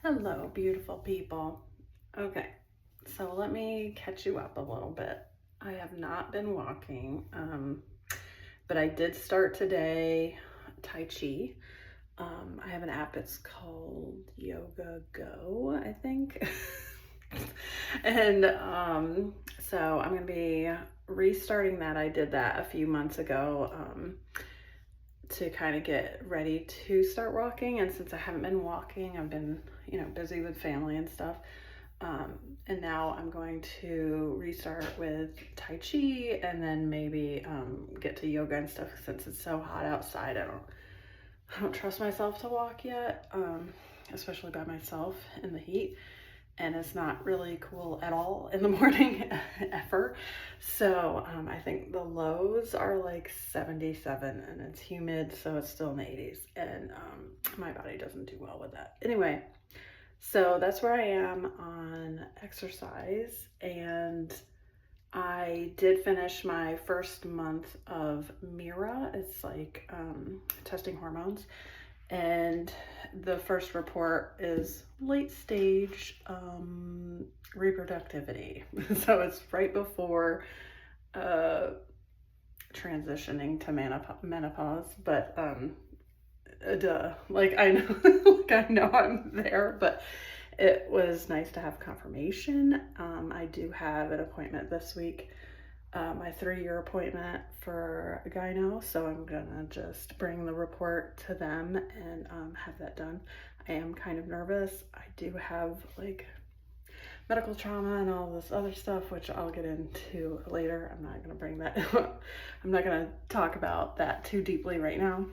Hello, beautiful people. Okay, so let me catch you up a little bit. I have not been walking, but I did start today Tai Chi. I have an app, it's called Yoga Go, I think. And so I'm going to be restarting that. I did that a few months ago. To kind of get ready to start walking. And since I haven't been walking, I've been, busy with family and stuff. And now I'm going to restart with Tai Chi and then maybe get to yoga and stuff since it's so hot outside. I don't trust myself to walk yet, especially by myself in the heat. And it's not really cool at all in the morning ever. So I think the lows are like 77 and it's humid, so it's still in the 80s. And my body doesn't do well with that. Anyway, so that's where I am on exercise. And I did finish my first month of Mira. It's like testing hormones. And the first report is late stage reproductivity. So it's right before transitioning to menopause, but duh, like I know, like I know I'm there, but it was nice to have confirmation. I do have an appointment this week, my 3-year appointment for a gyno, so I'm gonna just bring the report to them and have that done. I am kind of nervous. I do have like medical trauma and all this other stuff, which I'll get into later. I'm not gonna bring that I'm not gonna talk about that too deeply right now.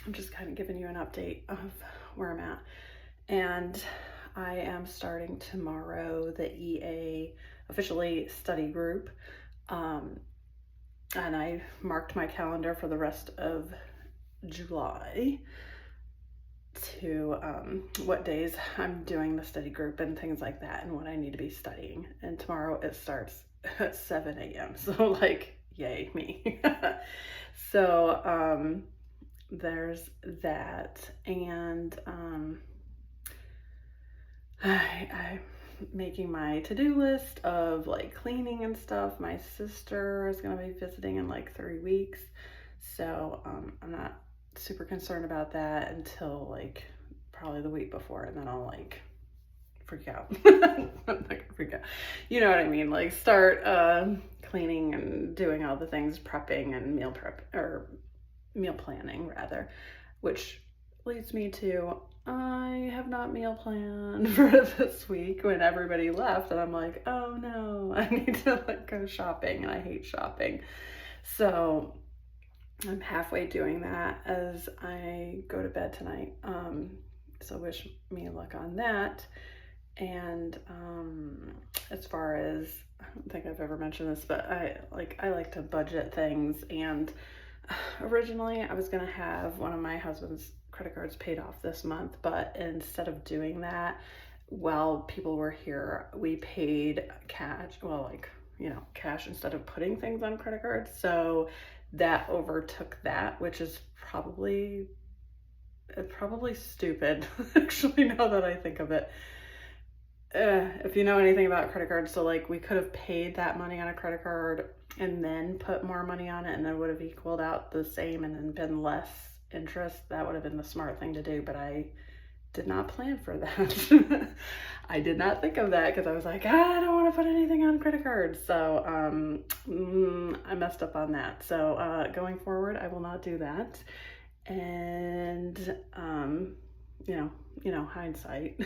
I'm just kind of giving you an update of where I'm at. And I am starting tomorrow the EA officially study group. And I marked my calendar for the rest of July to what days I'm doing the study group and things like that and what I need to be studying. And tomorrow it starts at 7 a.m. So like, yay me. So there's that. And I'm making my to-do list of like cleaning and stuff. My sister is going to be visiting in like 3 weeks. So I'm not super concerned about that until like probably the week before, and then I'll like freak out. I'm not gonna freak out. You know what I mean? Like start cleaning and doing all the things, prepping and meal prep or meal planning rather, which leads me to I have not meal planned for this week when everybody left, and I'm like, oh no, I need to like go shopping, and I hate shopping. So I'm halfway doing that as I go to bed tonight. So wish me luck on that. And as far as, I don't think I've ever mentioned this, but I like to budget things. And originally I was gonna have one of my husband's credit cards paid off this month, but instead of doing that while people were here, we paid cash, well, like, cash instead of putting things on credit cards. So that overtook that, which is probably stupid, actually, now that I think of it. If you know anything about credit cards, so like we could have paid that money on a credit card and then put more money on it, and then would have equaled out the same and then been less interest. That would have been the smart thing to do, but I did not plan for that. I did not think of that because I was like, I don't want to put anything on credit cards. So I messed up on that. So going forward, I will not do that. And hindsight,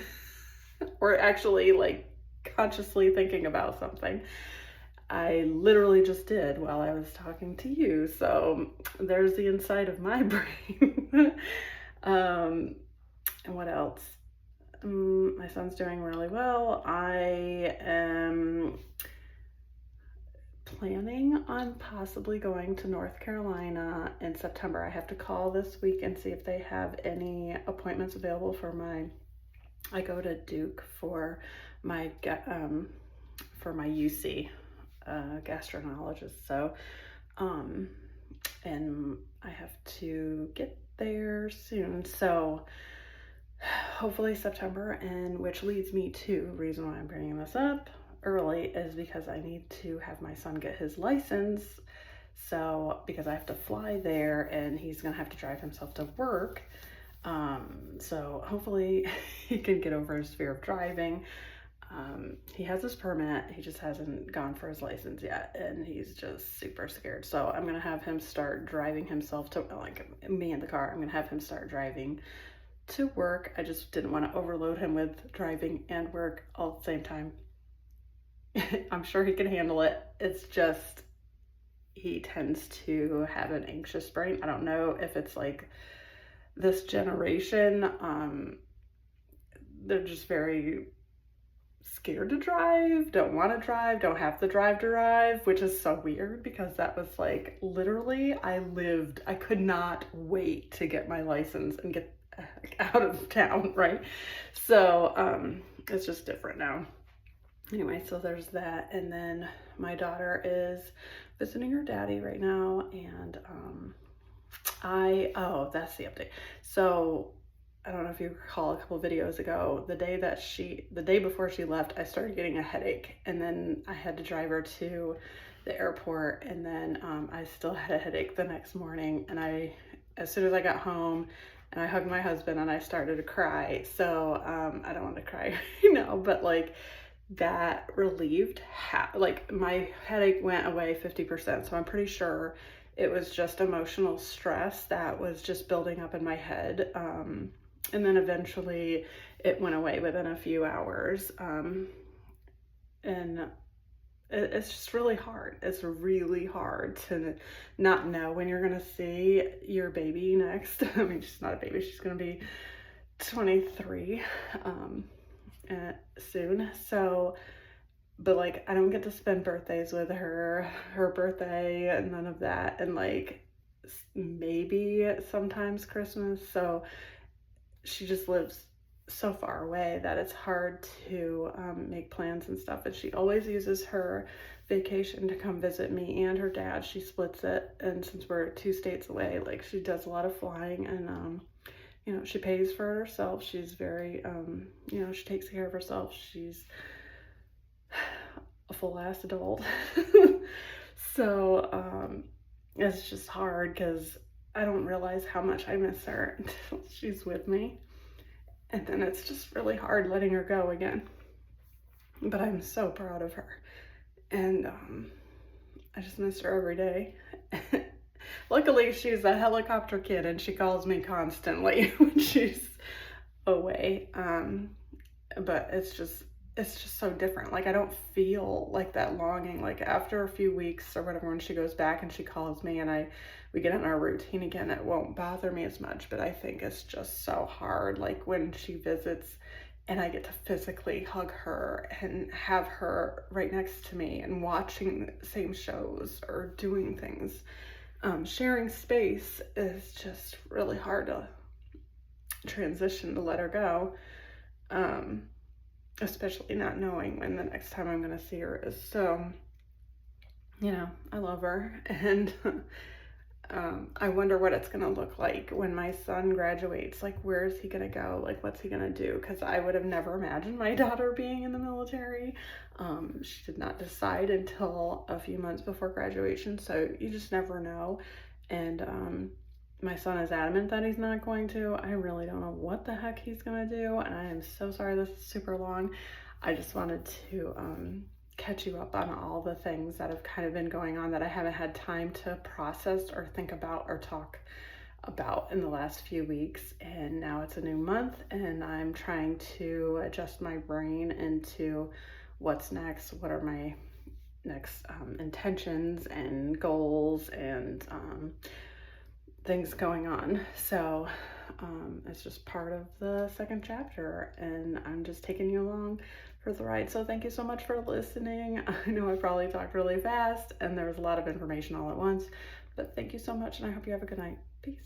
or actually like consciously thinking about something, I literally just did while I was talking to you. So there's the inside of my brain. And what else? My son's doing really well. I am planning on possibly going to North Carolina in September. I have to call this week and see if they have any appointments available for I go to Duke for my UC gastroenterologist. So and I have to get there soon. So hopefully September, and which leads me to the reason why I'm bringing this up early is because I need to have my son get his license. So, because I have to fly there and he's gonna have to drive himself to work. So hopefully he can get over his fear of driving. He has his permit, he just hasn't gone for his license yet, and he's just super scared. So I'm gonna have him start driving himself to, like me in the car, I'm gonna have him start driving to work. I just didn't want to overload him with driving and work all at the same time. I'm sure he can handle it. It's just he tends to have an anxious brain. I don't know if it's like this generation, they're just very scared to drive, don't want to drive, don't have the drive to drive, which is so weird because that was like literally I could not wait to get my license and get out of town, right? So it's just different now. Anyway, so there's that. And then my daughter is visiting her daddy right now, and oh, that's the update. So I don't know if you recall a couple videos ago, the day before she left, I started getting a headache, and then I had to drive her to the airport, and then I still had a headache the next morning, and as soon as I got home, and I hugged my husband, and I started to cry. So I don't want to cry, but like that relieved, like my headache went away 50%. So I'm pretty sure it was just emotional stress that was just building up in my head. And then eventually it went away within a few hours. And it's just really hard. It's really hard to not know when you're going to see your baby next. I mean, she's not a baby. She's going to be 23 soon. So, but like, I don't get to spend birthdays with her birthday and none of that. And like, maybe sometimes Christmas. So she just lives so far away that it's hard to make plans and stuff. And she always uses her vacation to come visit me and her dad. She splits it, and since we're 2 states away, like she does a lot of flying, and she pays for it herself. She's very she takes care of herself. She's a full-ass adult. So it's just hard because I don't realize how much I miss her until she's with me. And then it's just really hard letting her go again. But I'm so proud of her. And I just miss her every day. Luckily, she's a helicopter kid and she calls me constantly when she's away. But it's just so different. Like, I don't feel like that longing. Like, after a few weeks or whatever, when she goes back and she calls me and we get in our routine again, it won't bother me as much. But I think it's just so hard, like when she visits and I get to physically hug her and have her right next to me and watching the same shows or doing things. Sharing space is just really hard to transition to let her go. Especially not knowing when the next time I'm going to see her is. So, I love her, and I wonder what it's going to look like when my son graduates. Like, where is he going to go? Like, what's he going to do? Because I would have never imagined my daughter being in the military. She did not decide until a few months before graduation, so you just never know. And my son is adamant that he's not going to. I really don't know what the heck he's going to do, and I am so sorry this is super long. I just wanted to catch you up on all the things that have kind of been going on that I haven't had time to process or think about or talk about in the last few weeks. And now it's a new month, and I'm trying to adjust my brain into what's next, what are my next intentions and goals and things going on. So it's just part of the second chapter, and I'm just taking you along for the ride. So thank you so much for listening. I know I probably talked really fast and there was a lot of information all at once, but thank you so much, and I hope you have a good night. Peace.